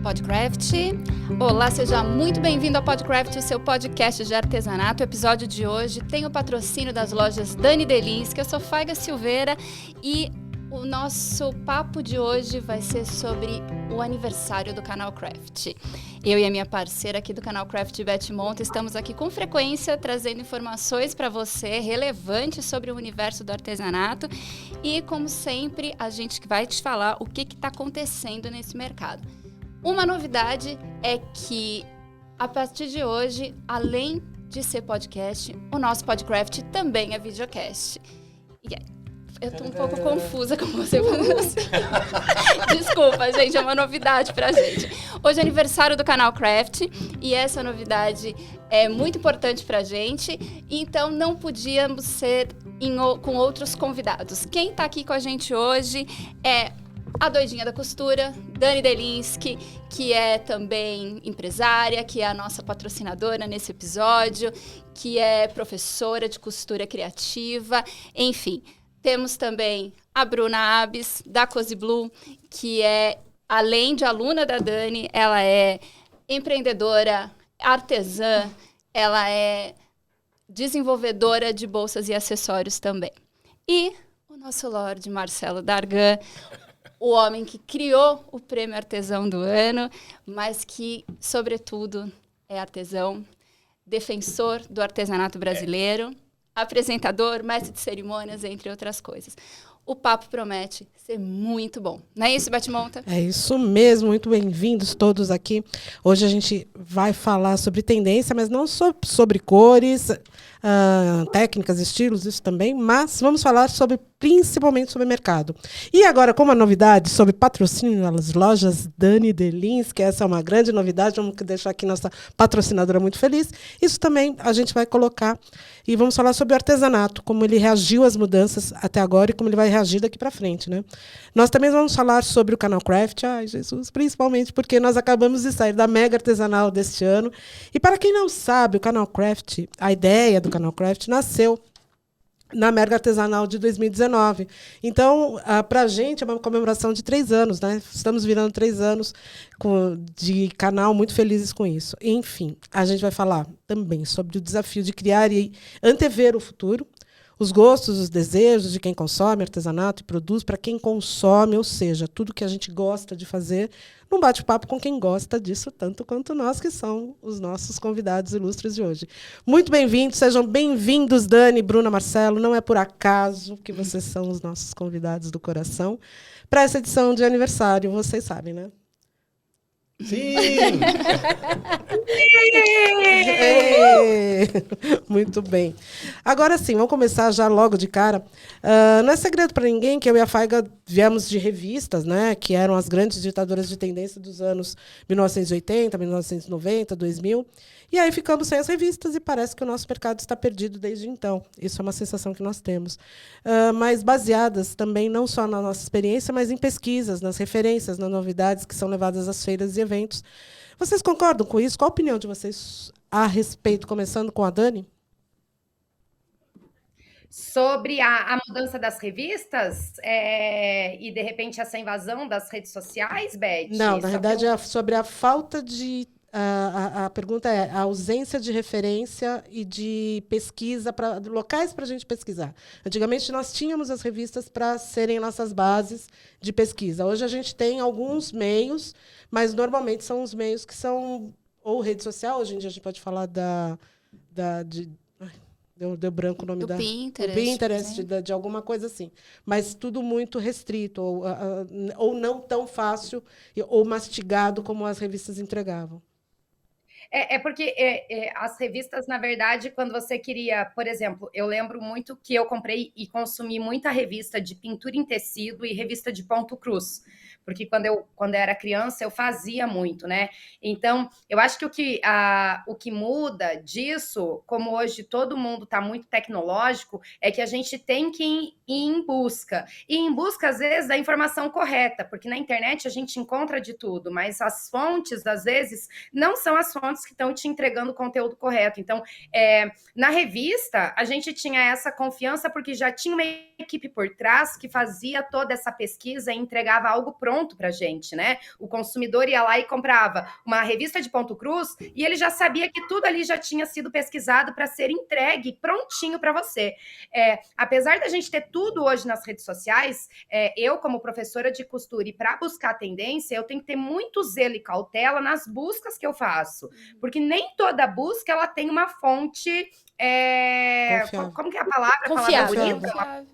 Podcraft. Olá, seja muito bem-vindo ao Podcraft, o seu podcast de artesanato. O episódio de hoje tem o patrocínio das lojas Dani Delins, que eu sou Faiga Silveira, e o nosso papo de hoje vai ser sobre o aniversário do canal Craft. Eu e a minha parceira aqui do canal Craft, Beth Monta, estamos aqui com frequência trazendo informações para você relevantes sobre o universo do artesanato e, como sempre, a gente vai te falar o que está acontecendo nesse mercado. Uma novidade é que, a partir de hoje, além de ser podcast, o nosso Podcraft também é videocast. Eu tô um pouco confusa com você. Desculpa, gente, é uma novidade pra gente. Hoje é aniversário do canal Craft e essa novidade é muito importante pra gente, então não podíamos ser com outros convidados. Quem tá aqui com a gente hoje é a doidinha da costura, Dani Delinski, que é também empresária, que é a nossa patrocinadora nesse episódio, que é professora de costura criativa, enfim. Temos também a Bruna Abes, da Cozy Blue, que é, além de aluna da Dani, ela é empreendedora, artesã, ela é desenvolvedora de bolsas e acessórios também. E o nosso Lorde Marcelo Dargan, o homem que criou o Prêmio Artesão do Ano, mas que, sobretudo, é artesão, defensor do artesanato brasileiro, apresentador, mestre de cerimônias, entre outras coisas. O papo promete ser muito bom. Não é isso, Beth Monta? É isso mesmo, muito bem-vindos todos aqui. Hoje a gente vai falar sobre tendência, mas não sobre cores, técnicas, estilos, isso também, mas vamos falar principalmente sobre mercado. E agora, como uma novidade, sobre patrocínio nas lojas Dani Delins, que essa é uma grande novidade, vamos deixar aqui nossa patrocinadora muito feliz. Isso também a gente vai colocar e vamos falar sobre o artesanato, como ele reagiu às mudanças até agora e como ele vai reagir daqui para frente, né? Nós também vamos falar sobre o canal Craft, ai Jesus, principalmente porque nós acabamos de sair da Mega Artesanal deste ano. E para quem não sabe, o canal Craft, a ideia do canal Craft nasceu na Mega Artesanal de 2019. Então, para a gente, é uma comemoração de 3 anos, né? Estamos virando 3 anos de canal, muito felizes com isso. Enfim, a gente vai falar também sobre o desafio de criar e antever o futuro, os gostos, os desejos de quem consome artesanato e produz para quem consome, ou seja, tudo que a gente gosta de fazer, num bate-papo com quem gosta disso, tanto quanto nós, que são os nossos convidados ilustres de hoje. Muito bem-vindos, sejam bem-vindos, Dani, Bruna, Marcelo. Não é por acaso que vocês são os nossos convidados do coração para essa edição de aniversário, vocês sabem, né? Sim! Muito bem. Agora sim, vamos começar já logo de cara. Não é segredo para ninguém que eu e a Faiga viemos de revistas, né, que eram as grandes ditadoras de tendência dos anos 1980, 1990, 2000. E aí ficamos sem as revistas e parece que o nosso mercado está perdido desde então. Isso é uma sensação que nós temos. Mas baseadas também não só na nossa experiência, mas em pesquisas, nas referências, nas novidades que são levadas às feiras e eventos. Vocês concordam com isso? Qual a opinião de vocês a respeito, começando com a Dani? Sobre a mudança das revistas e, de repente, essa invasão das redes sociais, Beth? Não, na verdade, é sobre a falta de... A pergunta é a ausência de referência e de pesquisa, locais para a gente pesquisar. Antigamente, nós tínhamos as revistas para serem nossas bases de pesquisa. Hoje, a gente tem alguns meios, mas, normalmente, são os meios que são ou rede social. Hoje em dia, a gente pode falar deu branco o nome do Pinterest. Do Pinterest, de alguma coisa assim. Mas tudo muito restrito, ou não tão fácil, ou mastigado como as revistas entregavam. Porque as revistas, na verdade, quando você queria... Por exemplo, eu lembro muito que eu comprei e consumi muita revista de pintura em tecido e revista de ponto cruz. Porque quando eu era criança, eu fazia muito, né? Então, eu acho que o que muda disso, como hoje todo mundo está muito tecnológico, é que a gente tem que ir em busca. E em busca, às vezes, da informação correta, porque na internet a gente encontra de tudo, mas as fontes, às vezes, não são as fontes fontes que estão te entregando o conteúdo correto. Então, na revista, a gente tinha essa confiança porque já tinha uma equipe por trás que fazia toda essa pesquisa e entregava algo pronto para a gente, né? O consumidor ia lá e comprava uma revista de ponto cruz e ele já sabia que tudo ali já tinha sido pesquisado para ser entregue prontinho para você. Apesar da gente ter tudo hoje nas redes sociais, eu, como professora de costura e para buscar tendência, eu tenho que ter muito zelo e cautela nas buscas que eu faço, porque nem toda busca ela tem uma fonte. Confiável. Como que é a palavra? Confiável. Bonita?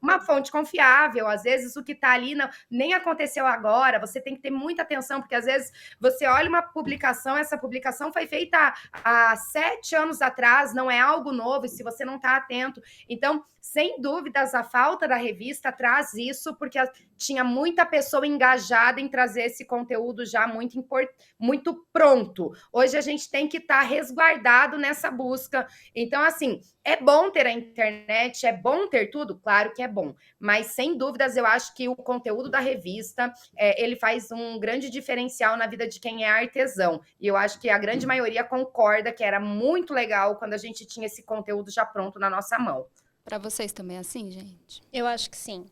Uma fonte confiável. Às vezes o que está ali nem aconteceu agora. Você tem que ter muita atenção, porque às vezes você olha uma publicação, essa publicação foi feita há 7 anos atrás, não é algo novo, e se você não está atento. Então, sem dúvidas, a falta da revista traz isso, porque tinha muita pessoa engajada em trazer esse conteúdo já muito pronto. Hoje a gente tem que estar resguardado nessa busca. Então, assim, é bom ter a internet, é bom ter tudo? Claro que é bom. Mas, sem dúvidas, eu acho que o conteúdo da revista, ele faz um grande diferencial na vida de quem é artesão. E eu acho que a grande maioria concorda que era muito legal quando a gente tinha esse conteúdo já pronto na nossa mão. Para vocês também é assim, gente? Eu acho que sim.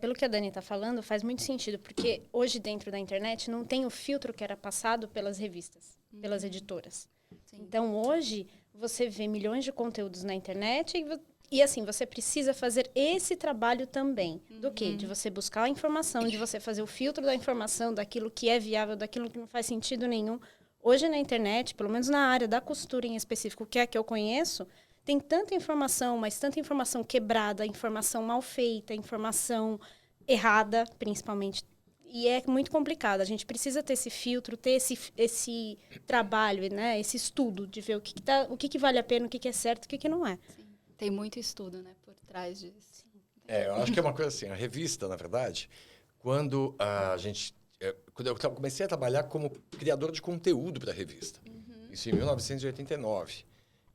Pelo que a Dani está falando, faz muito sentido, porque hoje dentro da internet não tem o filtro que era passado pelas revistas, pelas editoras. Sim. Então, hoje, você vê milhões de conteúdos na internet e assim, você precisa fazer esse trabalho também. Do quê? De você buscar a informação, de você fazer o filtro da informação, daquilo que é viável, daquilo que não faz sentido nenhum. Hoje na internet, pelo menos na área da costura em específico, que é a que eu conheço, tem tanta informação, mas tanta informação quebrada, informação mal feita, informação errada, principalmente. E é muito complicado. A gente precisa ter esse filtro, ter esse trabalho, né? Esse estudo de ver o que vale a pena, o que é certo, o que não é. Sim. Tem muito estudo, né, por trás disso. Eu acho que é uma coisa assim, a revista, na verdade, quando eu comecei a trabalhar como criador de conteúdo para a revista, isso em 1989.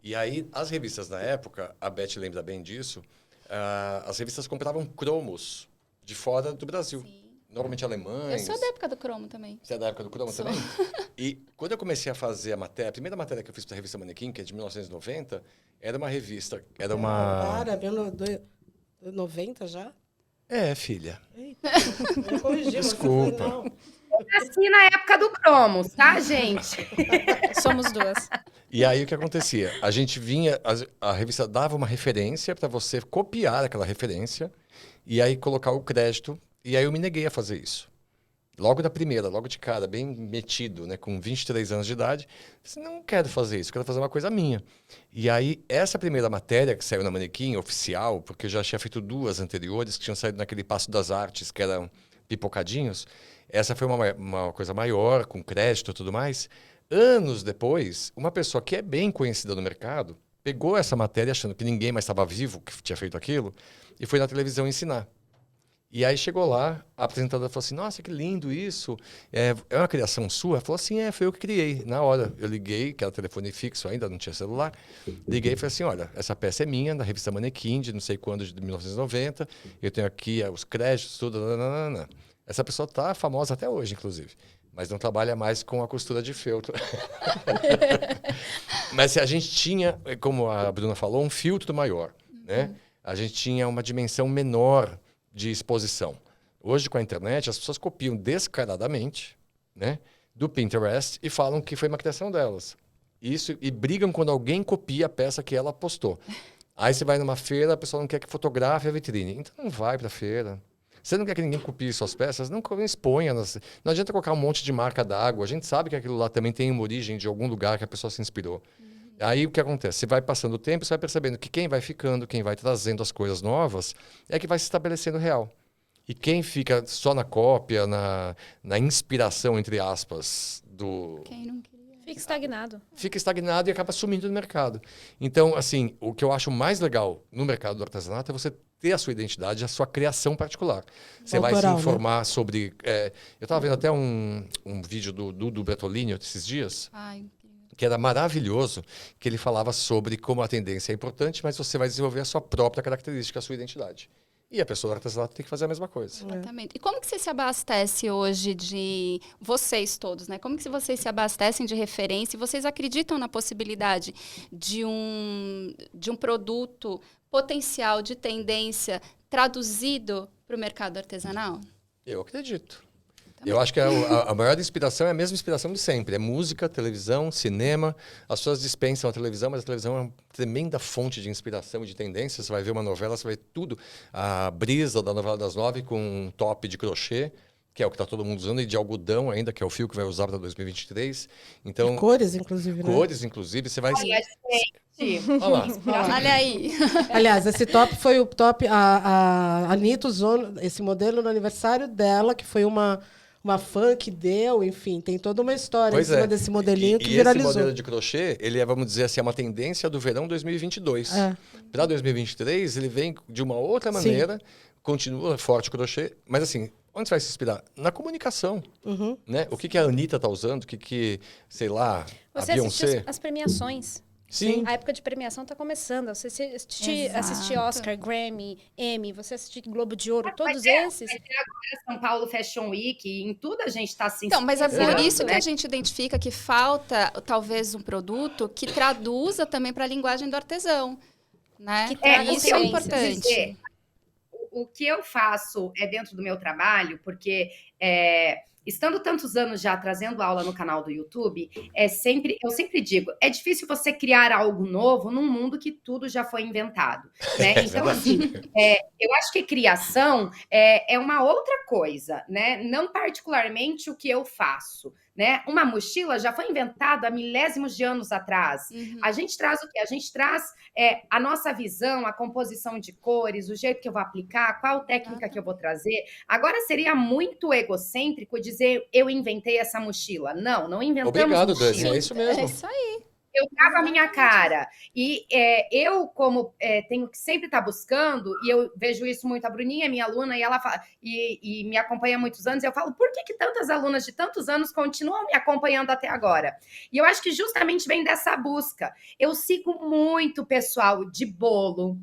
E aí, as revistas na época, a Beth lembra bem disso, as revistas compravam cromos de fora do Brasil. Sim. Normalmente alemães. Eu sou da época do cromo também. Você é da época do cromo também? E quando eu comecei a fazer a primeira matéria que eu fiz para a revista Manequim, que é de 1990, era uma revista, era uma... Para, 90 já? Filha. Eita, eu corrigi, desculpa. Não. Eu nasci na época do cromos, tá, gente? Somos duas. E aí, o que acontecia? A gente vinha, a revista dava uma referência para você copiar aquela referência e aí colocar o crédito. E aí eu me neguei a fazer isso. Logo da primeira, logo de cara, bem metido, né, com 23 anos de idade. Disse, não quero fazer isso, quero fazer uma coisa minha. E aí, essa primeira matéria que saiu na Manequim, oficial, porque eu já tinha feito 2 anteriores, que tinham saído naquele Passo das Artes, que eram pipocadinhos. Essa foi uma coisa maior, com crédito e tudo mais. Anos depois, uma pessoa que é bem conhecida no mercado, pegou essa matéria achando que ninguém mais estava vivo que tinha feito aquilo, e foi na televisão ensinar. E aí chegou lá, a apresentadora falou assim, nossa, que lindo isso, é uma criação sua? Ela falou assim, foi eu que criei. Na hora, eu liguei, que era telefone fixo ainda, não tinha celular, liguei e falei assim, olha, essa peça é minha, da revista Manequim, de não sei quando, de 1990, eu tenho aqui os créditos, tudo, nananana. Essa pessoa tá famosa até hoje, inclusive, mas não trabalha mais com a costura de feltro. Mas a gente tinha, como a Bruna falou, um filtro maior, né? A gente tinha uma dimensão menor de exposição. Hoje, com a internet, as pessoas copiam descaradamente, né, do Pinterest e falam que foi uma criação delas. E brigam quando alguém copia a peça que ela postou. Aí você vai numa feira, a pessoa não quer que fotografe a vitrine. Então não vai para a feira. Você não quer que ninguém copie suas peças? Não exponha. Não adianta colocar um monte de marca d'água. A gente sabe que aquilo lá também tem uma origem de algum lugar que a pessoa se inspirou. Aí o que acontece? Você vai passando o tempo, você vai percebendo que quem vai ficando, quem vai trazendo as coisas novas, é que vai se estabelecendo real. E quem fica só na cópia, na inspiração, entre aspas, Quem não queria? Fica estagnado. Fica estagnado e acaba sumindo no mercado. Então, assim, o que eu acho mais legal no mercado do artesanato é você ter a sua identidade, a sua criação particular. Você vai se informar sobre... eu estava vendo até um vídeo do Bertolini esses dias. Ai, que era maravilhoso, que ele falava sobre como a tendência é importante, mas você vai desenvolver a sua própria característica, a sua identidade. E a pessoa do artesanato tem que fazer a mesma coisa. Exatamente. E como que você se abastece hoje de... Vocês todos, né? Como que vocês se abastecem de referência? E vocês acreditam na possibilidade de um produto potencial de tendência traduzido para o mercado artesanal? Eu acredito. Eu acho que a maior inspiração é a mesma inspiração de sempre. É música, televisão, cinema. As pessoas dispensam a televisão, mas a televisão é uma tremenda fonte de inspiração e de tendência. Você vai ver uma novela, você vai ver tudo. A Brisa, da novela das 9, com um top de crochê, que é o que está todo mundo usando, e de algodão ainda, que é o fio que vai usar para 2023. Então, E cores, inclusive, né? cores, inclusive, você vai... Olha, gente, Olha lá. Olha aí. Aliás, esse top foi o top... A Anitta usou esse modelo no aniversário dela, que foi uma fã que deu, enfim, tem toda uma história em cima desse modelinho que viralizou. Esse modelo de crochê, ele é, vamos dizer assim, uma tendência do verão 2022. Para 2023, ele vem de uma outra maneira, continua forte o crochê, mas assim, onde você vai se inspirar? Na comunicação. Né? O que a Anitta está usando, sei lá, Você a Beyoncé. assistiu as premiações. Sim. A época de premiação está começando. Você assistir Oscar, Grammy, Emmy, você assistir Globo de Ouro, todos esses. Vai ter agora São Paulo Fashion Week, em tudo a gente está se Então, mas é por inspirando, isso que né? a gente identifica que falta, talvez, um produto que traduza também para a linguagem do artesão. Né? Que traga Isso é tendências. importante. O que eu faço é dentro do meu trabalho, porque estando tantos anos já trazendo aula no canal do YouTube, eu sempre digo, é difícil você criar algo novo num mundo que tudo já foi inventado, né? Então, assim, eu acho que criação é uma outra coisa, né? Não particularmente o que eu faço, né? Uma mochila já foi inventada há milésimos de anos atrás. A gente traz o quê? A gente traz a nossa visão, a composição de cores, o jeito que eu vou aplicar, qual técnica que eu vou trazer. Agora, seria muito egocêntrico dizer eu inventei essa mochila. Não inventamos Obrigado, mochila. Dani. É isso mesmo. É isso aí. Eu trago a minha cara. E eu, como tenho que sempre estar buscando, e eu vejo isso muito, a Bruninha é minha aluna, e ela fala, e me acompanha há muitos anos, e eu falo, por que tantas alunas de tantos anos continuam me acompanhando até agora? E eu acho que justamente vem dessa busca. Eu sigo muito pessoal de bolo,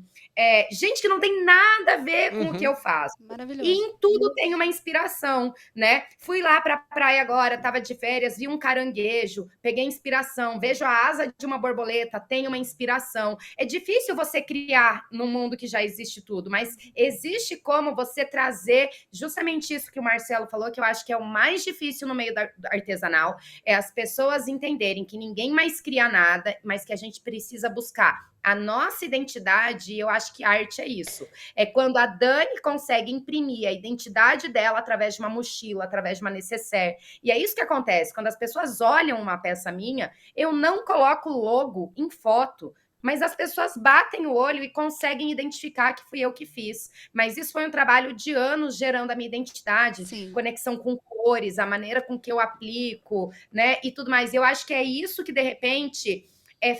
gente que não tem nada a ver com o que eu faço. Maravilhoso. E em tudo tem uma inspiração, né? Fui lá pra praia agora, tava de férias, vi um caranguejo, peguei inspiração, vejo a asa de uma borboleta, tem uma inspiração. É difícil você criar num mundo que já existe tudo, mas existe como você trazer justamente isso que o Marcelo falou, que eu acho que é o mais difícil no meio do artesanal, é as pessoas entenderem que ninguém mais cria nada, mas que a gente precisa buscar a nossa identidade. E eu acho que arte é isso. É quando a Dani consegue imprimir a identidade dela através de uma mochila, através de uma nécessaire. E é isso que acontece. Quando as pessoas olham uma peça minha, eu não coloco logo em foto, mas as pessoas batem o olho e conseguem identificar que fui eu que fiz. Mas isso foi um trabalho de anos gerando a minha identidade, Sim. Conexão com cores, a maneira com que eu aplico, né? E tudo mais. Eu acho que é isso que, de repente,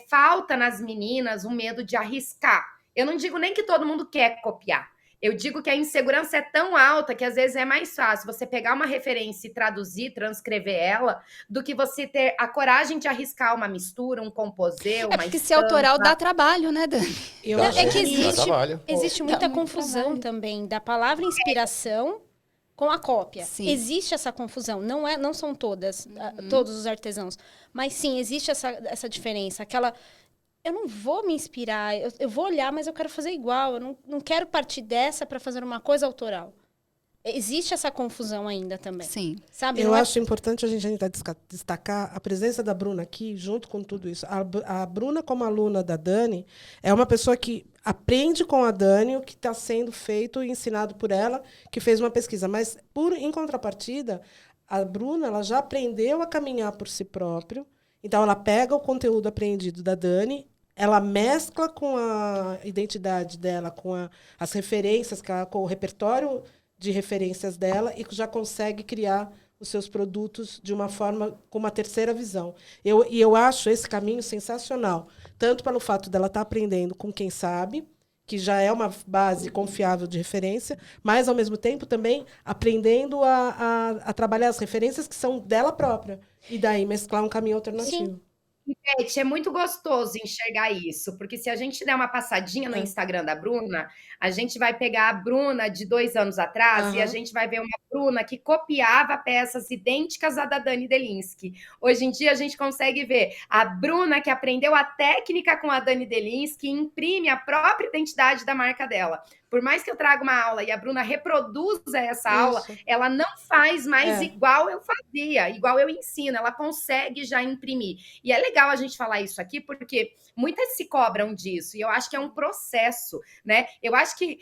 falta nas meninas, o medo de arriscar. Eu não digo nem que todo mundo quer copiar. Eu digo que a insegurança é tão alta que às vezes é mais fácil você pegar uma referência e traduzir, transcrever ela, do que você ter a coragem de arriscar uma mistura, um composê, uma Porque ser autoral dá trabalho, né, Dani? É que trabalho. existe muita confusão também da palavra inspiração com a cópia. Sim. Existe essa confusão. Não são todos os artesãos. Mas sim, existe essa diferença. Eu não vou me inspirar, eu vou olhar, mas eu quero fazer igual. Eu não quero partir dessa para fazer uma coisa autoral. Existe essa confusão ainda também. Sim. Sabe? Eu acho importante a gente ainda destacar a presença da Bruna aqui, junto com tudo isso. A Bruna, como aluna da Dani, é uma pessoa que aprende com a Dani o que está sendo feito e ensinado por ela, que fez uma pesquisa. Mas, em contrapartida, a Bruna ela já aprendeu a caminhar por si próprio. Então, ela pega o conteúdo aprendido da Dani, ela mescla com a identidade dela, com as referências, com o repertório de referências dela, e já consegue criar os seus produtos de uma forma, com uma terceira visão. Eu acho esse caminho sensacional, tanto pelo fato dela estar aprendendo com quem sabe, que já é uma base confiável de referência, mas, ao mesmo tempo, também aprendendo a trabalhar as referências que são dela própria, e daí mesclar um caminho alternativo. Sim. Gente, é muito gostoso enxergar isso, porque se a gente der uma passadinha no Instagram da Bruna, a gente vai pegar a Bruna de 2 anos atrás e a gente vai ver uma Bruna que copiava peças idênticas à da Dani Delinsky. Hoje em dia a gente consegue ver a Bruna que aprendeu a técnica com a Dani Delinsky e imprime a própria identidade da marca dela. Por mais que eu traga uma aula e a Bruna reproduza essa aula, ela não faz mais igual eu fazia, igual eu ensino, ela consegue já imprimir. E é legal a gente falar isso aqui, porque muitas se cobram disso, e eu acho que é um processo, né? Eu acho que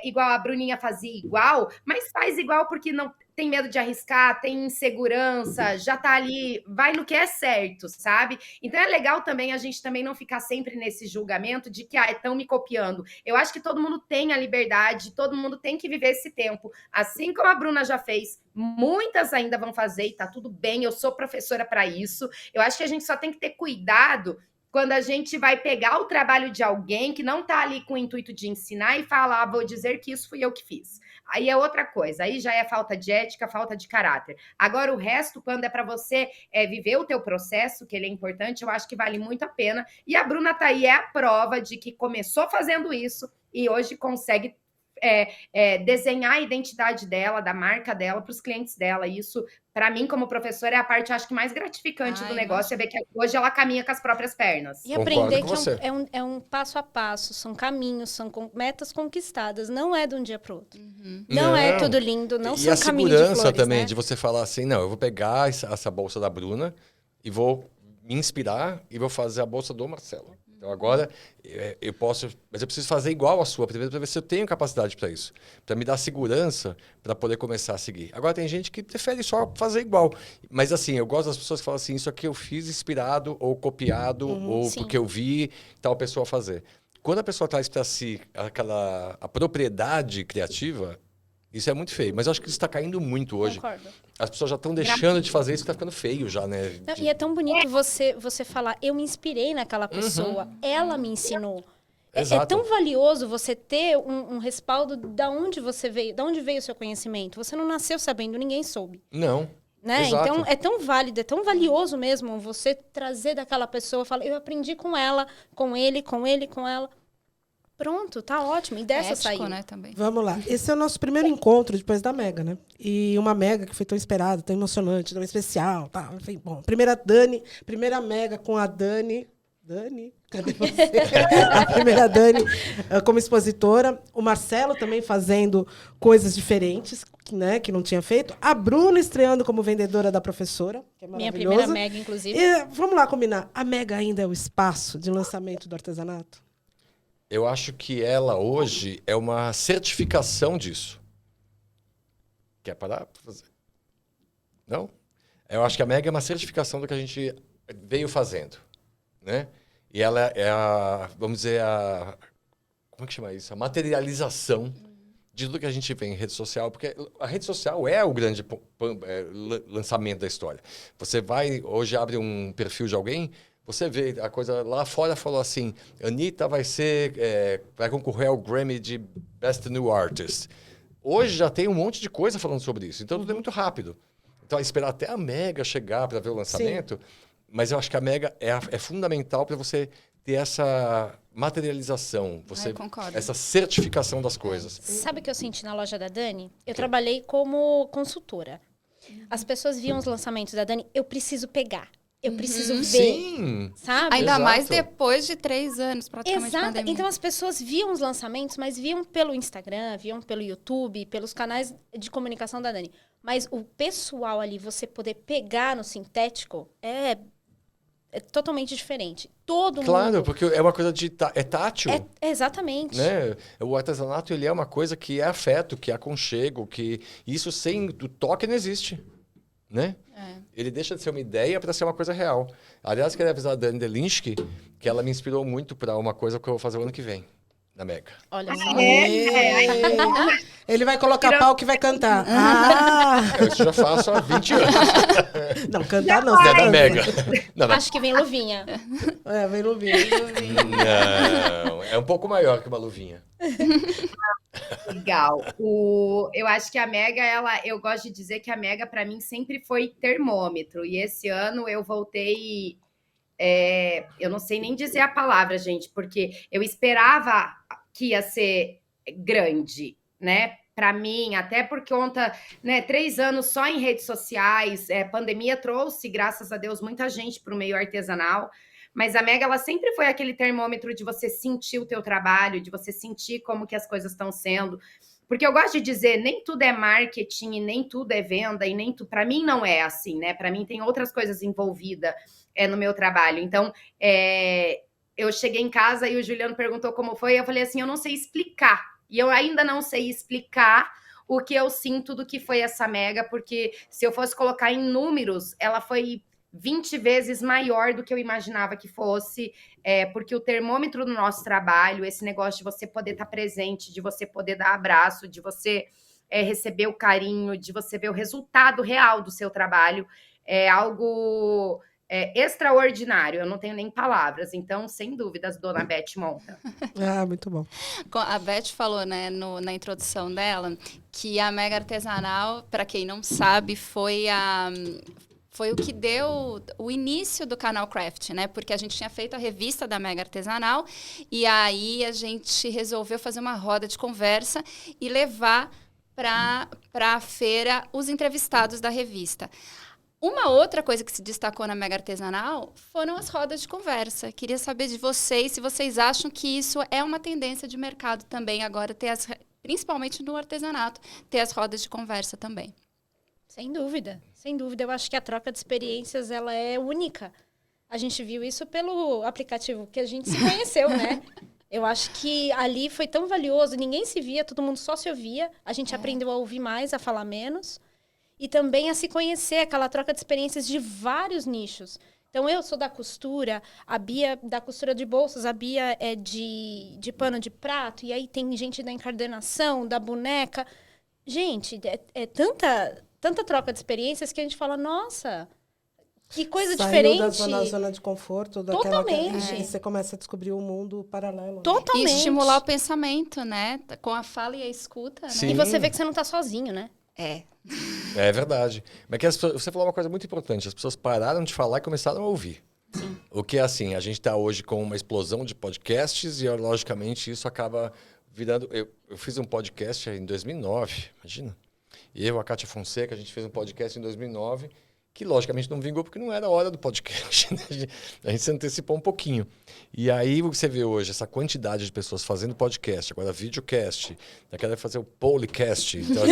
igual a Bruninha fazia igual, mas faz igual porque não tem medo de arriscar, tem insegurança, já tá ali, vai no que é certo, sabe? Então é legal também a gente também não ficar sempre nesse julgamento de que, estão me copiando. Eu acho que todo mundo tem a liberdade, todo mundo tem que viver esse tempo. Assim como a Bruna já fez, muitas ainda vão fazer e tá tudo bem, eu sou professora para isso. Eu acho que a gente só tem que ter cuidado quando a gente vai pegar o trabalho de alguém que não tá ali com o intuito de ensinar e falar, vou dizer que isso fui eu que fiz. Aí é outra coisa, aí já é falta de ética, falta de caráter. Agora, o resto, quando é para você viver o teu processo, que ele é importante, eu acho que vale muito a pena. E a Bruna tá aí, é a prova de que começou fazendo isso e hoje consegue desenhar a identidade dela, da marca dela, para os clientes dela. E isso, para mim, como professora, é a parte, acho que, mais gratificante do negócio, é ver que hoje ela caminha com as próprias pernas. E aprender que é um passo a passo, são caminhos, são metas conquistadas, não é de um dia para o outro. Não é tudo lindo, não são caminhos de flores. E a segurança também, né? de você falar assim, não, eu vou pegar essa bolsa da Bruna e vou me inspirar e vou fazer a bolsa do Marcelo. Então agora eu posso, mas eu preciso fazer igual a sua primeiro para ver se eu tenho capacidade para isso, para me dar segurança para poder começar a seguir. Agora tem gente que prefere só fazer igual, mas assim, eu gosto das pessoas que falam assim, isso aqui eu fiz inspirado ou copiado ou porque eu vi tal pessoa fazer. Quando a pessoa traz para si a propriedade criativa, isso é muito feio, mas eu acho que isso está caindo muito hoje. Concordo. As pessoas já estão deixando de fazer isso, que está ficando feio já, né? Não, e é tão bonito você falar, eu me inspirei naquela pessoa, ela me ensinou. É tão valioso você ter um respaldo da onde você veio, de onde veio o seu conhecimento. Você não nasceu sabendo, ninguém soube. Não. Né? Então, é tão válido, é tão valioso mesmo você trazer daquela pessoa, falar, eu aprendi com ela, com ele, com ela. Pronto, tá ótimo. E dessa saída. Né, também. Vamos lá. Esse é o nosso primeiro encontro depois da Mega, né? E uma Mega que foi tão esperada, tão emocionante, tão especial. Tá? Enfim, bom, primeira Mega com a Dani. Dani, cadê você? A primeira Dani como expositora. O Marcelo também fazendo coisas diferentes, né, que não tinha feito. A Bruna estreando como vendedora da professora, que é minha maravilhoso. primeira Mega, inclusive. E, vamos lá combinar. A Mega ainda é o espaço de lançamento do artesanato? Eu acho que ela hoje é uma certificação disso. Quer parar para fazer? Não? Eu acho que a Mega é uma certificação do que a gente veio fazendo, né? E ela é vamos dizer, como é que chama isso? A materialização de tudo que a gente vê em rede social, porque a rede social é o grande lançamento da história. Você hoje abre um perfil de alguém, você vê a coisa lá fora, falou assim, Anitta vai concorrer ao Grammy de Best New Artist. Hoje já tem um monte de coisa falando sobre isso, então tudo é muito rápido. Então, esperar até a Mega chegar para ver o lançamento, mas eu acho que a Mega é fundamental para você ter essa materialização, essa certificação das coisas. Sabe o que eu senti na loja da Dani? Eu trabalhei como consultora. As pessoas viam os lançamentos da Dani, eu preciso pegar. Eu preciso ver, sim, sabe? Ainda mais depois de 3 anos, praticamente, Exato. pandemia. Então, as pessoas viam os lançamentos, mas viam pelo Instagram, viam pelo YouTube, pelos canais de comunicação da Dani. Mas o pessoal ali, você poder pegar no sintético, é totalmente diferente. Todo mundo... Claro, porque é uma coisa é tátil. Exatamente. Né? O artesanato, ele é uma coisa que é afeto, que é aconchego, que isso sem o toque não existe. Né? Ele deixa de ser uma ideia para ser uma coisa real. Aliás, queria avisar a Dani Delinsky que ela me inspirou muito para uma coisa que eu vou fazer o ano que vem, na Mega. Olha só. Ele vai colocar pau que vai cantar. Eu isso já faço há 20 anos. Não, cantar não. É da Mega. Não. Acho que vem luvinha. Vem luvinha. Não, é um pouco maior que uma luvinha. Legal. Eu acho que a Mega, eu gosto de dizer que a Mega, para mim, sempre foi termômetro. E esse ano eu voltei eu não sei nem dizer a palavra, gente, porque eu esperava que ia ser grande, né? Para mim, até por conta, né, 3 anos só em redes sociais, pandemia trouxe, graças a Deus, muita gente para o meio artesanal, mas a Mega, ela sempre foi aquele termômetro de você sentir o teu trabalho, de você sentir como que as coisas estão sendo, porque eu gosto de dizer, nem tudo é marketing, e nem tudo é venda, e nem tudo, para mim não é assim, né? Para mim tem outras coisas envolvidas no meu trabalho, então, eu cheguei em casa e o Juliano perguntou como foi, e eu falei assim, eu não sei explicar. E eu ainda não sei explicar o que eu sinto do que foi essa Mega, porque se eu fosse colocar em números, ela foi 20 vezes maior do que eu imaginava que fosse, porque o termômetro do nosso trabalho, esse negócio de você poder estar presente, de você poder dar abraço, de você receber o carinho, de você ver o resultado real do seu trabalho, é algo extraordinário, eu não tenho nem palavras, então, sem dúvidas, dona Beth Monta. Muito bom. A Beth falou, né, na introdução dela, que a Mega Artesanal, para quem não sabe, foi o que deu o início do canal Craft, né? Porque a gente tinha feito a revista da Mega Artesanal e aí a gente resolveu fazer uma roda de conversa e levar para a feira os entrevistados da revista. Uma outra coisa que se destacou na Mega Artesanal foram as rodas de conversa. Queria saber de vocês se vocês acham que isso é uma tendência de mercado também agora, principalmente no artesanato, ter as rodas de conversa também. Sem dúvida, sem dúvida. Eu acho que a troca de experiências ela é única. A gente viu isso pelo aplicativo que a gente se conheceu, né? Eu acho que ali foi tão valioso, ninguém se via, todo mundo só se ouvia. A gente aprendeu a ouvir mais, a falar menos. E também a se conhecer, aquela troca de experiências de vários nichos. Então, eu sou da costura, a Bia da costura de bolsas, a Bia é de pano de prato, e aí tem gente da encardenação, da boneca. Gente, tanta troca de experiências que a gente fala, nossa, que coisa diferente. Saiu da zona de conforto. Totalmente. E você começa a descobrir um mundo paralelo. Totalmente. E estimular o pensamento, né? Com a fala e a escuta. Sim. Né? E você vê que você não está sozinho, né? É verdade. Mas que você falou uma coisa muito importante. As pessoas pararam de falar e começaram a ouvir. Sim. O que é assim, a gente está hoje com uma explosão de podcasts e, logicamente, isso acaba virando... Eu fiz um podcast em 2009, imagina. Eu, a Kátia Fonseca, a gente fez um podcast em 2009 que, logicamente, não vingou porque não era a hora do podcast. Né? A gente se antecipou um pouquinho. E aí você vê hoje essa quantidade de pessoas fazendo podcast, agora videocast, daqui a fazer o podcast, então,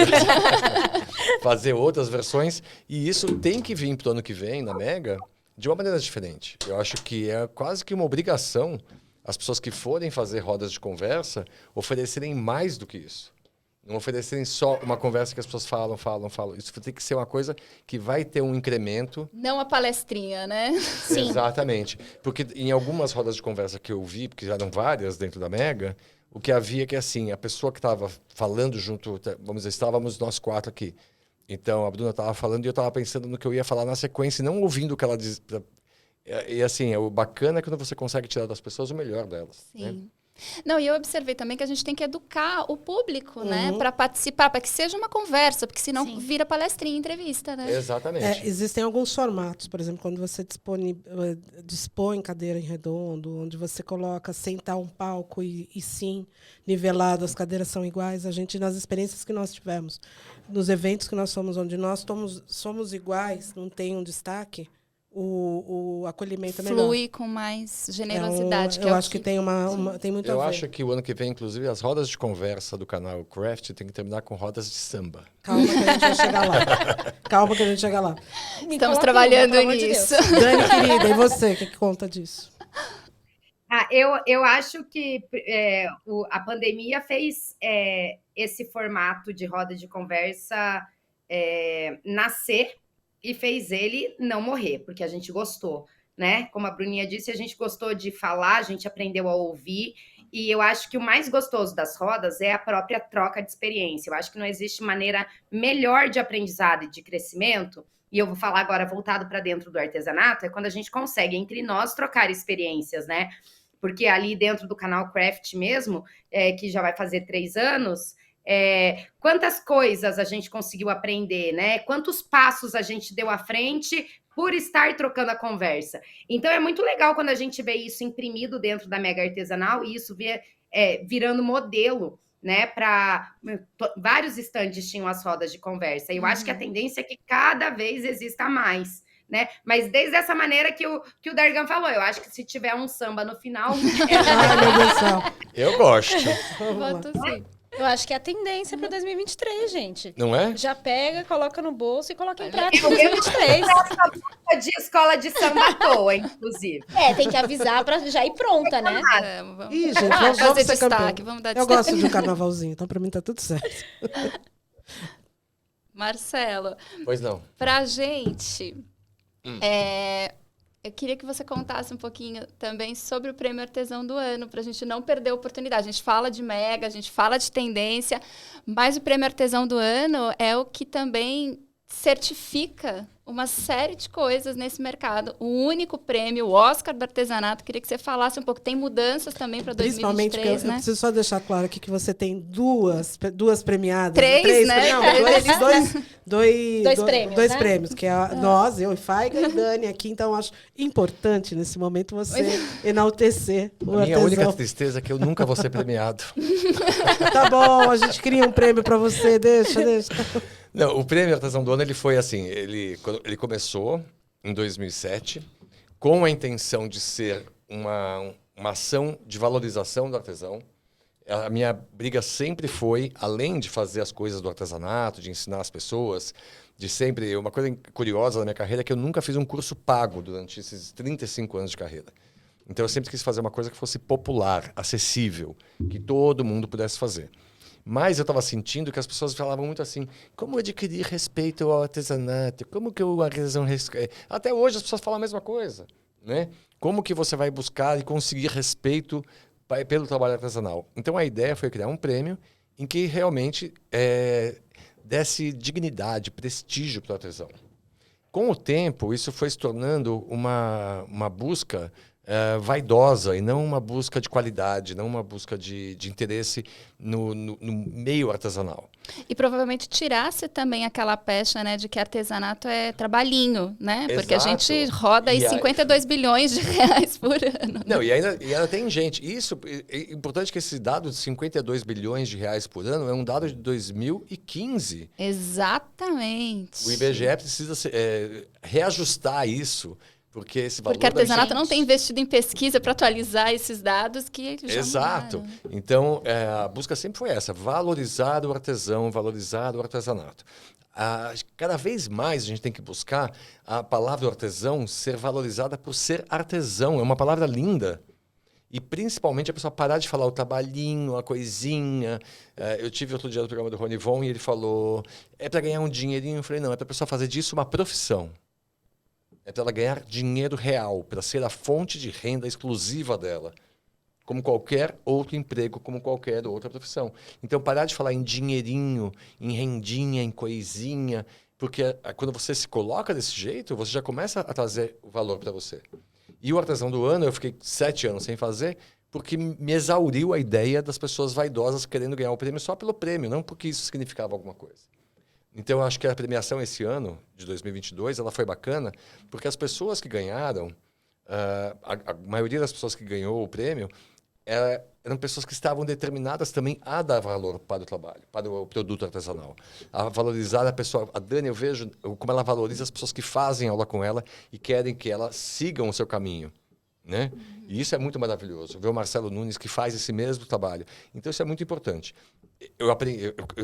fazer outras versões. E isso tem que vir para o ano que vem, na Mega, de uma maneira diferente. Eu acho que é quase que uma obrigação as pessoas que forem fazer rodas de conversa oferecerem mais do que isso. Não oferecerem só uma conversa que as pessoas falam. Isso tem que ser uma coisa que vai ter um incremento. Não a palestrinha, né? Sim. Exatamente. Porque em algumas rodas de conversa que eu vi, porque já eram várias dentro da Mega, o que havia é que, assim, a pessoa que estava falando junto, vamos dizer, estávamos nós 4 aqui. Então, a Bruna estava falando e eu estava pensando no que eu ia falar na sequência e não ouvindo o que ela diz. E, assim, o bacana é quando você consegue tirar das pessoas o melhor delas. Sim. Né? Não, e eu observei também que a gente tem que educar o público, né? Para participar, para que seja uma conversa, porque senão vira palestrinha, entrevista, né? Exatamente. Existem alguns formatos, por exemplo, quando você dispõe cadeira em redondo, onde você coloca, sentar um palco e sim, nivelado, as cadeiras são iguais. A gente, nas experiências que nós tivemos, nos eventos que nós somos, onde nós somos iguais, não tem um destaque, o acolhimento é melhor. Flui com mais generosidade. Eu acho que tem tem muito a ver. Eu acho que o ano que vem, inclusive, as rodas de conversa do canal Craft tem que terminar com rodas de samba. Calma que a gente vai chegar lá. Calma que a gente chega lá. Estamos trabalhando nisso. Dani, querida, e você? O que conta disso? Eu acho que a pandemia fez esse formato de roda de conversa nascer e fez ele não morrer, porque a gente gostou, né? Como a Bruninha disse, a gente gostou de falar, a gente aprendeu a ouvir, e eu acho que o mais gostoso das rodas é a própria troca de experiência. Eu acho que não existe maneira melhor de aprendizado e de crescimento, e eu vou falar agora voltado para dentro do artesanato, é quando a gente consegue, entre nós, trocar experiências, né? Porque ali dentro do canal Craft mesmo, que já vai fazer 3 anos... quantas coisas a gente conseguiu aprender, né? Quantos passos a gente deu à frente por estar trocando a conversa. Então, é muito legal quando a gente vê isso imprimido dentro da Mega Artesanal e isso virando modelo, né? Para vários estandes tinham as rodas de conversa. E eu acho que a tendência é que cada vez exista mais. Né? Mas desde essa maneira que o Dargan falou, eu acho que se tiver um samba no final... Ai, meu Deus do céu. Eu gosto. Voto sim. Eu acho que é a tendência para 2023, gente. Não é? Já pega, coloca no bolso e coloca em prática em 2023. De escola de samba à toa, inclusive. Tem que avisar para já ir pronta, né? Ih, gente, vamos fazer ser destaque, campeão. vamos dar Eu destaque. gosto de um carnavalzinho, então pra mim tá tudo certo. Marcelo, Pois não. pra gente, eu queria que você contasse um pouquinho também sobre o Prêmio Artesão do Ano, para a gente não perder a oportunidade. A gente fala de Mega, a gente fala de tendência, mas o Prêmio Artesão do Ano é o que também certifica uma série de coisas nesse mercado. O único prêmio, o Oscar do artesanato, queria que você falasse um pouco. Tem mudanças também para 2023, Principalmente, eu né? preciso só deixar claro aqui que você tem duas premiadas. Três, né? Não, Prêmios, dois né? prêmios, que é nós, eu e Faiga e Dani aqui. Então, acho importante, nesse momento, você enaltecer o A minha artesão. única tristeza é que eu nunca vou ser premiado. Tá bom, a gente cria um prêmio para você, deixa. Não, o Prêmio Artesão do Ano, ele foi assim, ele começou em 2007 com a intenção de ser uma ação de valorização do artesão. A minha briga sempre foi, além de fazer as coisas do artesanato, de ensinar as pessoas, de sempre... Uma coisa curiosa da minha carreira é que eu nunca fiz um curso pago durante esses 35 anos de carreira. Então, eu sempre quis fazer uma coisa que fosse popular, acessível, que todo mundo pudesse fazer. Mas eu estava sentindo que as pessoas falavam muito assim, como adquirir respeito ao artesanato? Como que o artesão... Até hoje as pessoas falam a mesma coisa, né? Como que você vai buscar e conseguir respeito pelo trabalho artesanal? Então a ideia foi criar um prêmio em que realmente desse dignidade, prestígio para o artesão. Com o tempo, isso foi se tornando uma busca vaidosa e não uma busca de qualidade, não uma busca de interesse no meio artesanal. E provavelmente tirasse também aquela pecha, né, de que artesanato é trabalhinho, né? Porque a Exato. gente roda aí 52 bilhões de reais por ano. Não, e ainda tem gente. Isso é importante que esse dado de 52 bilhões de reais por ano é um dado de 2015. Exatamente. O IBGE precisa reajustar isso. Porque esse valor Porque artesanato não tem investido em pesquisa para atualizar esses dados que já Exato. mudaram. Então, a busca sempre foi essa, valorizar o artesão, valorizar o artesanato. Cada vez mais a gente tem que buscar a palavra artesão ser valorizada por ser artesão. É uma palavra linda. E principalmente a pessoa parar de falar o trabalhinho, a coisinha. Eu tive outro dia no programa do Rony Von e ele falou, é para ganhar um dinheirinho? Eu falei, não, é para a pessoa fazer disso uma profissão. É para ela ganhar dinheiro real, para ser a fonte de renda exclusiva dela, como qualquer outro emprego, como qualquer outra profissão. Então, parar de falar em dinheirinho, em rendinha, em coisinha, porque quando você se coloca desse jeito, você já começa a trazer o valor para você. E o Artesão do Ano, eu fiquei 7 anos sem fazer, porque me exauriu a ideia das pessoas vaidosas querendo ganhar o prêmio só pelo prêmio, não porque isso significava alguma coisa. Então, eu acho que a premiação esse ano, de 2022, ela foi bacana, porque as pessoas que ganharam, a maioria das pessoas que ganhou o prêmio, eram pessoas que estavam determinadas também a dar valor para o trabalho, para o produto artesanal. A valorizar a pessoa. A Dani, eu vejo como ela valoriza as pessoas que fazem aula com ela e querem que elas sigam o seu caminho. Né? E isso é muito maravilhoso. Ver o Marcelo Nunes que faz esse mesmo trabalho. Então, isso é muito importante.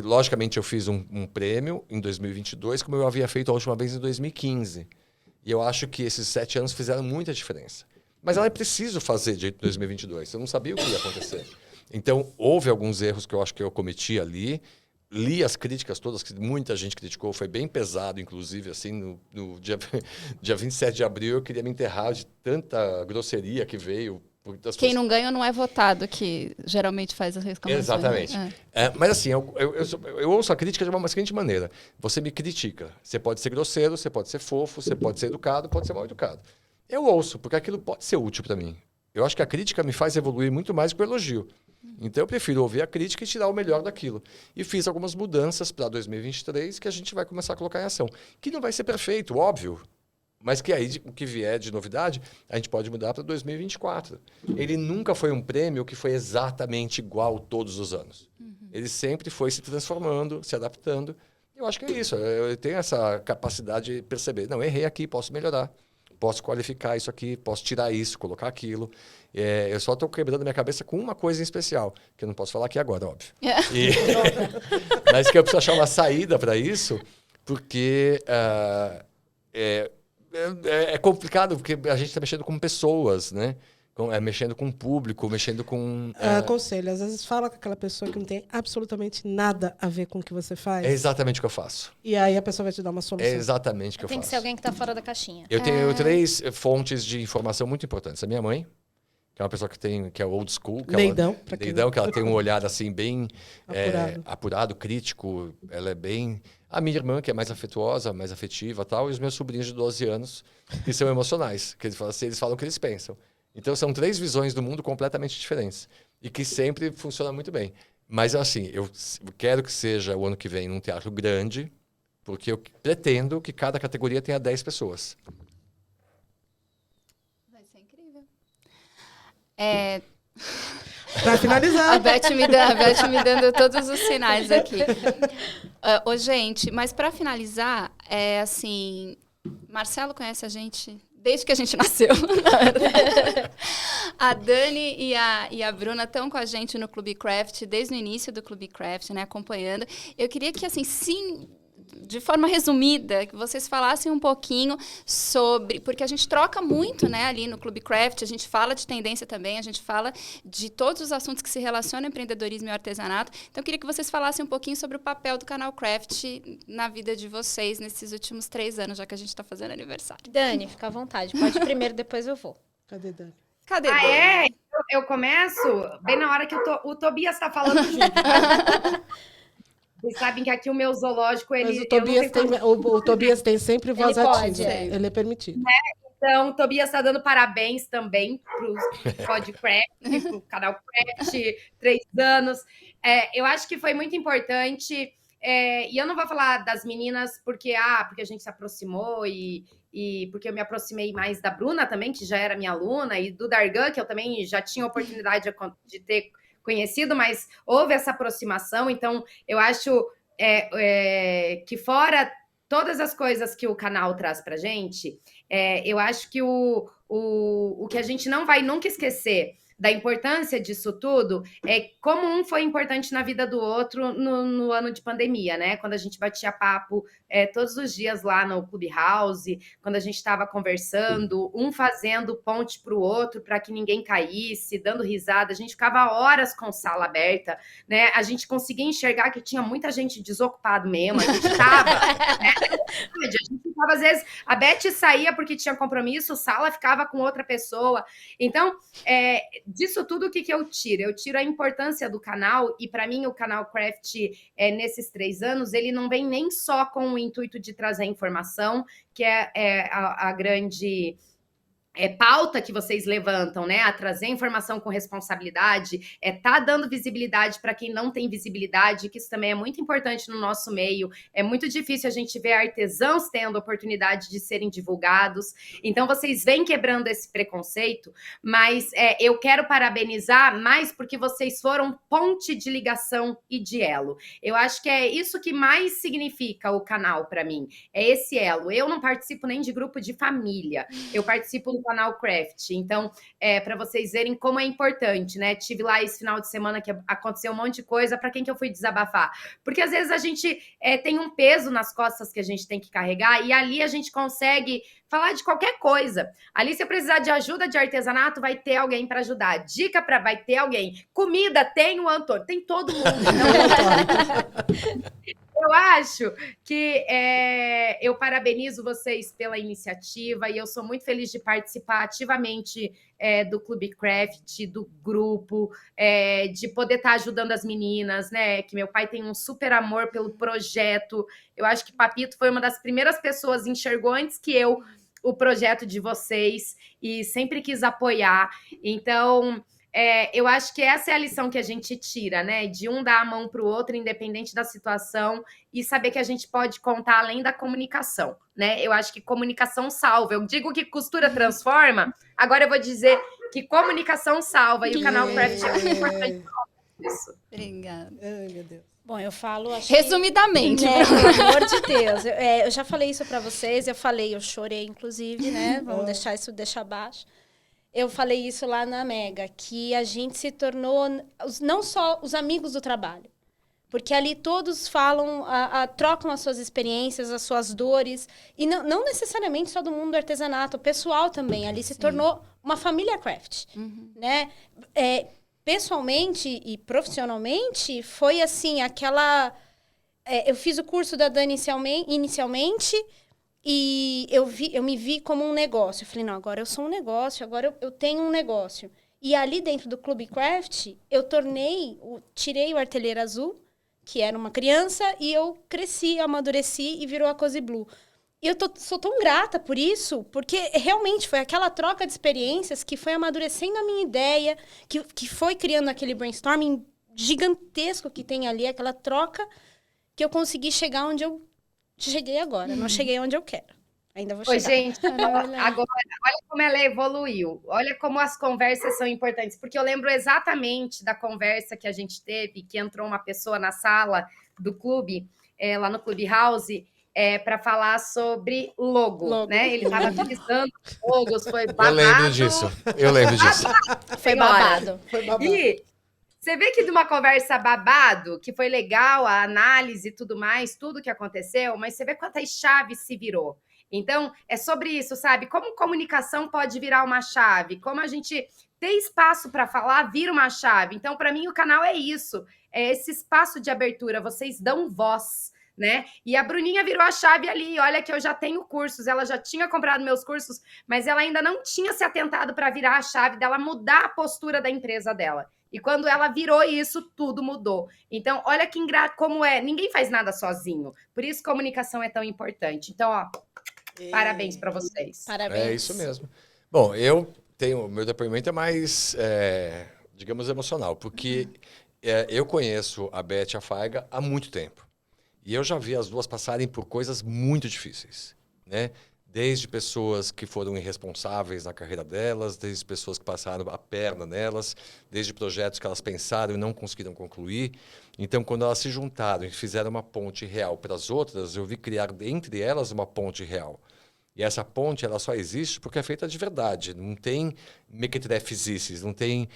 Logicamente, eu fiz um prêmio em 2022, como eu havia feito a última vez em 2015. E eu acho que esses 7 anos fizeram muita diferença. Mas ela é preciso fazer de 2022. Eu não sabia o que ia acontecer. Então, houve alguns erros que eu acho que eu cometi ali. Li as críticas todas, que muita gente criticou. Foi bem pesado, inclusive, assim, no dia 27 de abril, eu queria me enterrar de tanta grosseria que veio. Quem não ganha não é votado, que geralmente faz as reclamações. Exatamente. Mas assim, eu ouço a crítica de uma seguinte maneira. Você me critica. Você pode ser grosseiro, você pode ser fofo, você pode ser educado, pode ser mal educado. Eu ouço, porque aquilo pode ser útil para mim. Eu acho que a crítica me faz evoluir muito mais que o elogio. Então eu prefiro ouvir a crítica e tirar o melhor daquilo. E fiz algumas mudanças para 2023 que a gente vai começar a colocar em ação. Que não vai ser perfeito, óbvio. Mas que aí, o que vier de novidade, a gente pode mudar para 2024. Ele nunca foi um prêmio que foi exatamente igual todos os anos. Ele sempre foi se transformando, se adaptando. Eu acho que é isso. Eu tenho essa capacidade de perceber. Não, errei aqui, posso melhorar. Posso qualificar isso aqui, posso tirar isso, colocar aquilo. Eu só estou quebrando minha cabeça com uma coisa em especial, que eu não posso falar aqui agora, óbvio. Mas que eu preciso achar uma saída para isso, porque é complicado, porque a gente está mexendo com pessoas, né? Mexendo com o público, mexendo com... Conselho, às vezes fala com aquela pessoa que não tem absolutamente nada a ver com o que você faz. É exatamente o que eu faço. E aí a pessoa vai te dar uma solução. É exatamente o que eu faço. Tem que ser alguém que está fora da caixinha. Eu tenho 3 fontes de informação muito importantes. A minha mãe, que é uma pessoa que é old school. Neidão. Que ela tem um olhar assim bem apurado, crítico. Ela é bem... A minha irmã, que é mais afetuosa, mais afetiva e tal. E os meus sobrinhos de 12 anos, que são emocionais. Que eles falam o que eles pensam. Então, são 3 visões do mundo completamente diferentes. E que sempre funcionam muito bem. Mas, assim, eu quero que seja o ano que vem num teatro grande, porque eu pretendo que cada categoria tenha 10 pessoas. Vai ser incrível. Para finalizar. A Beth me dando todos os sinais aqui. Gente, mas para finalizar, assim, Marcelo conhece a gente desde que a gente nasceu. A Dani e a Bruna estão com a gente no Clube Craft desde o início do Clube Craft, né, acompanhando. Eu queria que, assim, de forma resumida, que vocês falassem um pouquinho sobre... Porque a gente troca muito, né, ali no Clube Craft, a gente fala de tendência também, a gente fala de todos os assuntos que se relacionam ao empreendedorismo e ao artesanato. Então, eu queria que vocês falassem um pouquinho sobre o papel do canal Craft na vida de vocês nesses últimos 3 anos, já que a gente está fazendo aniversário. Dani, fica à vontade. Pode primeiro, depois eu vou. Cadê Dani? Cadê Dani? É? Eu começo bem na hora que o Tobias está falando junto. Vocês sabem que aqui o meu zoológico, Mas o Tobias tem sempre voz ativa. Ele é permitido. Então, o Tobias está dando parabéns também para o Podcraft, para o canal Craft, 3 anos. Eu acho que foi muito importante. E eu não vou falar das meninas porque a gente se aproximou e porque eu me aproximei mais da Bruna também, que já era minha aluna, e do Dargan, que eu também já tinha oportunidade de ter conhecido, mas houve essa aproximação. Então, eu acho que fora todas as coisas que o canal traz pra gente, eu acho que o que a gente não vai nunca esquecer da importância disso tudo é como um foi importante na vida do outro no ano de pandemia, né? Quando a gente batia papo todos os dias lá no Clubhouse, quando a gente estava conversando, um fazendo ponte para o outro para que ninguém caísse, dando risada, a gente ficava horas com sala aberta, né? A gente conseguia enxergar que tinha muita gente desocupada mesmo, a gente estava, né? A gente ficava, às vezes, a Beth saía porque tinha compromisso, sala ficava com outra pessoa. Então, disso tudo, o que eu tiro? Eu tiro a importância do canal, e para mim o canal Craft, nesses 3 anos, ele não vem nem só com o intuito de trazer informação, que é a grande... pauta que vocês levantam, né? A trazer informação com responsabilidade, tá dando visibilidade para quem não tem visibilidade, que isso também é muito importante no nosso meio. É muito difícil a gente ver artesãos tendo oportunidade de serem divulgados. Então, vocês vêm quebrando esse preconceito, mas eu quero parabenizar mais porque vocês foram ponte de ligação e de elo. Eu acho que é isso que mais significa o canal para mim. É esse elo. Eu não participo nem de grupo de família. Eu participo do canal Craft. Então, para vocês verem como é importante, né? Tive lá esse final de semana que aconteceu um monte de coisa. Para quem que eu fui desabafar? Porque às vezes a gente tem um peso nas costas que a gente tem que carregar, e ali a gente consegue falar de qualquer coisa. Ali, se eu precisar de ajuda de artesanato, vai ter alguém para ajudar. Dica vai ter alguém. Comida, tem o Antônio, tem todo mundo. Então, eu acho que eu parabenizo vocês pela iniciativa, e eu sou muito feliz de participar ativamente do Clube Craft, do grupo, de poder estar ajudando as meninas, né? Que meu pai tem um super amor pelo projeto. Eu acho que Papito foi uma das primeiras pessoas, enxergou antes que eu o projeto de vocês e sempre quis apoiar. Então, eu acho que essa é a lição que a gente tira, né? De um dar a mão para o outro, independente da situação, e saber que a gente pode contar além da comunicação, né? Eu acho que comunicação salva. Eu digo que costura transforma, agora eu vou dizer que comunicação salva, e o canal Craft é muito importante isso. Obrigada. Ai, meu Deus. Bom, eu falo... Resumidamente. Né, pelo amor de Deus. Eu já falei isso para vocês, eu chorei, inclusive, né? Vamos deixar baixo. Eu falei isso lá na Mega, que a gente se tornou não só os amigos do trabalho, porque ali todos falam, trocam as suas experiências, as suas dores, e não necessariamente só do mundo do artesanato, o pessoal também. Ali se tornou uma família craft, né? Pessoalmente e profissionalmente, foi assim, aquela... eu fiz o curso da Dani inicialmente e eu me vi como um negócio. Eu falei, não, agora eu sou um negócio, agora eu tenho um negócio. E ali dentro do Clube Craft, eu tirei o Artelheira Azul, que era uma criança, e eu cresci, amadureci e virou a Cozy Blue. E eu sou tão grata por isso, porque realmente foi aquela troca de experiências que foi amadurecendo a minha ideia, que foi criando aquele brainstorming gigantesco que tem ali, aquela troca, que eu consegui chegar onde eu cheguei agora. Não cheguei onde eu quero. Ainda vou chegar. Oi, gente, agora, olha como ela evoluiu. Olha como as conversas são importantes. Porque eu lembro exatamente da conversa que a gente teve, que entrou uma pessoa na sala do clube, lá no Clubhouse, para falar sobre logo, né? Ele estava utilizando logos, foi babado. Eu lembro disso. Foi babado. E você vê que de uma conversa babado, que foi legal, a análise e tudo mais, tudo que aconteceu, mas você vê quantas chaves se virou. Então, é sobre isso, sabe? Como comunicação pode virar uma chave, como a gente ter espaço para falar vira uma chave. Então, para mim, o canal é isso, é esse espaço de abertura, vocês dão voz, né? E a Bruninha virou a chave ali. Olha que eu já tenho cursos, ela já tinha comprado meus cursos, mas ela ainda não tinha se atentado para virar a chave dela, mudar a postura da empresa dela. E quando ela virou isso, tudo mudou. Então, olha que ingrato como é. Ninguém faz nada sozinho. Por isso, comunicação é tão importante. Então, ó, parabéns para vocês. Parabéns. É isso mesmo. Bom, meu depoimento é mais, digamos, emocional, porque eu conheço a Beth e a Faiga há muito tempo. E eu já vi as duas passarem por coisas muito difíceis, né? Desde pessoas que foram irresponsáveis na carreira delas, desde pessoas que passaram a perna nelas, desde projetos que elas pensaram e não conseguiram concluir. Então, quando elas se juntaram e fizeram uma ponte real para as outras, eu vi criar entre elas uma ponte real. E essa ponte ela só existe porque é feita de verdade. Não tem mequetrefes, não tem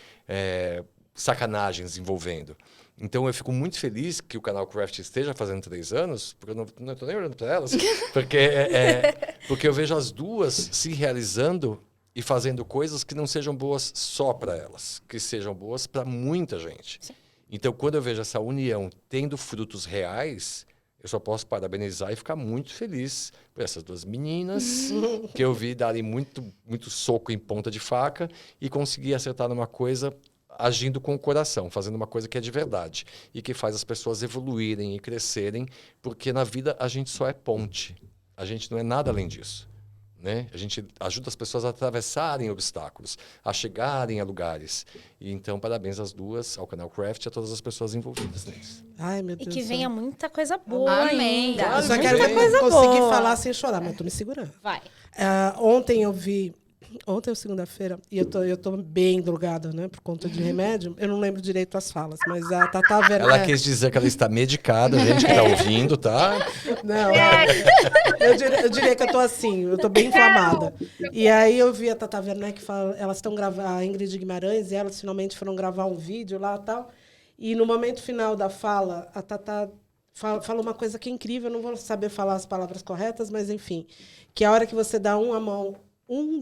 sacanagens envolvendo. Então, eu fico muito feliz que o canal Craft esteja fazendo 3 anos, porque eu não estou nem olhando para elas, porque eu vejo as duas se realizando e fazendo coisas que não sejam boas só para elas, que sejam boas para muita gente. Sim. Então, quando eu vejo essa união tendo frutos reais, eu só posso parabenizar e ficar muito feliz por essas duas meninas que eu vi darem muito, muito soco em ponta de faca e conseguir acertar numa coisa agindo com o coração, fazendo uma coisa que é de verdade e que faz as pessoas evoluírem e crescerem, porque na vida a gente só é ponte. A gente não é nada além disso, né? A gente ajuda as pessoas a atravessarem obstáculos, a chegarem a lugares. E então, parabéns às duas, ao canal Craft e a todas as pessoas envolvidas nisso. Ai, meu Deus. E que venha muita coisa boa ainda. Eu só quero conseguir falar sem chorar, mas eu tô me segurando. Vai. Ontem ou segunda-feira, e eu tô bem drogada, né, por conta de remédio. Eu não lembro direito as falas, mas a Tata Werneck... Ela quis dizer que ela está medicada, gente que está ouvindo, tá? Não, eu diria que eu tô assim, eu tô bem inflamada. E aí eu vi a Tata Werneck, elas estão gravando, a Ingrid Guimarães, e elas finalmente foram gravar um vídeo lá e tal. E no momento final da fala, a Tata fala uma coisa que é incrível, eu não vou saber falar as palavras corretas, mas enfim, que a hora que você dá um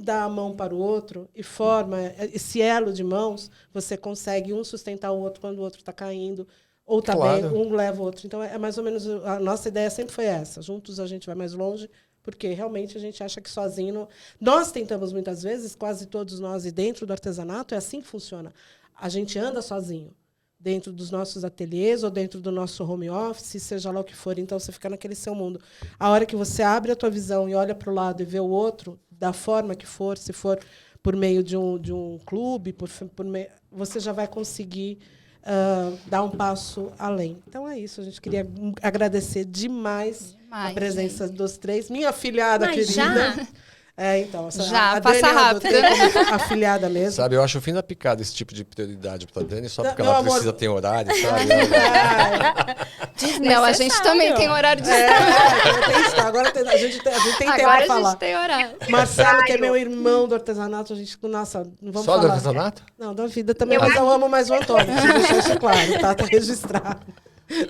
dá a mão para o outro e forma esse elo de mãos, você consegue um sustentar o outro quando o outro está caindo, ou está bem, um leva o outro. Então, é mais ou menos, a nossa ideia sempre foi essa. Juntos a gente vai mais longe, porque realmente a gente acha que sozinho... Nós tentamos muitas vezes, quase todos nós, e dentro do artesanato, é assim que funciona. A gente anda sozinho, dentro dos nossos ateliês ou dentro do nosso home office, seja lá o que for. Então, você fica naquele seu mundo. A hora que você abre a tua visão e olha para o lado e vê o outro, da forma que for, se for por meio de um clube, você já vai conseguir dar um passo além. Então é isso, a gente queria agradecer demais a presença dos três. Minha afilhada querida. Já? Então. Já, a passa Dani rápido. como afilhada mesmo. Sabe, eu acho o fim da picada esse tipo de prioridade pra Dani, só porque Meu ela amor. precisa ter horário, sabe? Não, a gente também tem horário de Agora a gente tem tempo Agora pra a gente falar. tem horário. Marcelo, que é meu irmão do artesanato, a gente, nossa, não vamos Só falar. do artesanato? Não, da vida também, mas eu amo mais o Antônio, preciso deixar isso claro, tá registrado.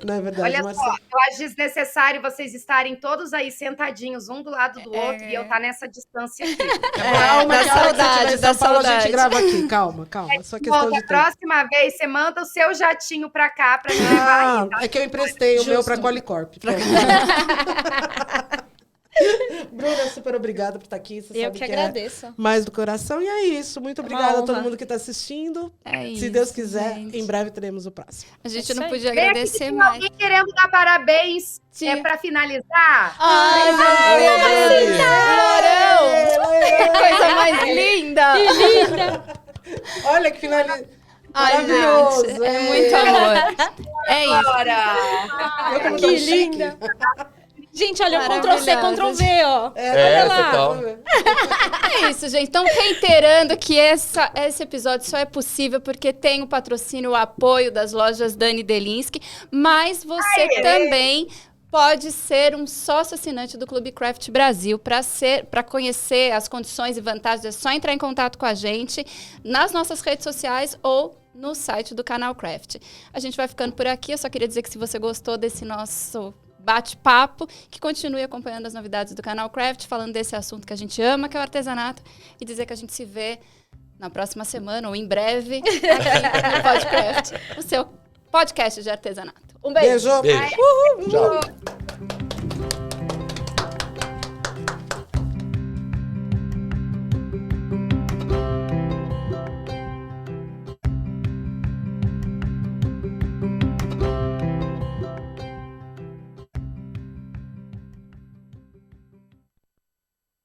Não é verdade, Olha Marcelo? só, eu acho desnecessário vocês estarem todos aí sentadinhos, um do lado do outro, e eu estar nessa distância aqui. Calma, da que a hora que você saudade, estiver em da São Paulo, a gente saudade. grava aqui. Calma. Só questão Bom, de da tempo. próxima vez, você manda o seu jatinho pra cá, pra me levar aí, tá? É que eu emprestei o meu pra Qualicorp. Bruna, super obrigada por estar aqui. Você Eu sabe que é agradeço. mais do coração. E é isso. Muito obrigada a todo mundo que está assistindo. É Se isso, Deus quiser, gente. em breve teremos o próximo. A gente Isso não aí. podia Vem aqui que agradecer tem mais. alguém querendo dar parabéns pra finalizar. Ai, meu Deus! Morão! Que coisa mais linda! Olha que finalização. Ai, Maravilhoso. gente, é muito amor. É isso. Bora! Eu como Que tão chique. linda. Gente, olha, Ctrl+C, Maravilhosa. Ctrl+V, ó. É, lá. total. É isso, gente. Então, reiterando que esse episódio só é possível porque tem o patrocínio, o apoio das lojas Dani Delinsky, mas você também pode ser um sócio assinante do Clube Craft Brasil. Para conhecer as condições e vantagens, é só entrar em contato com a gente nas nossas redes sociais ou no site do Canal Craft. A gente vai ficando por aqui. Eu só queria dizer que se você gostou desse nosso bate-papo, que continue acompanhando as novidades do Canal Craft, falando desse assunto que a gente ama, que é o artesanato, e dizer que a gente se vê na próxima semana ou em breve aqui no Podcraft, o seu podcast de artesanato. Um beijo! Beijo. Beijo. Tchau.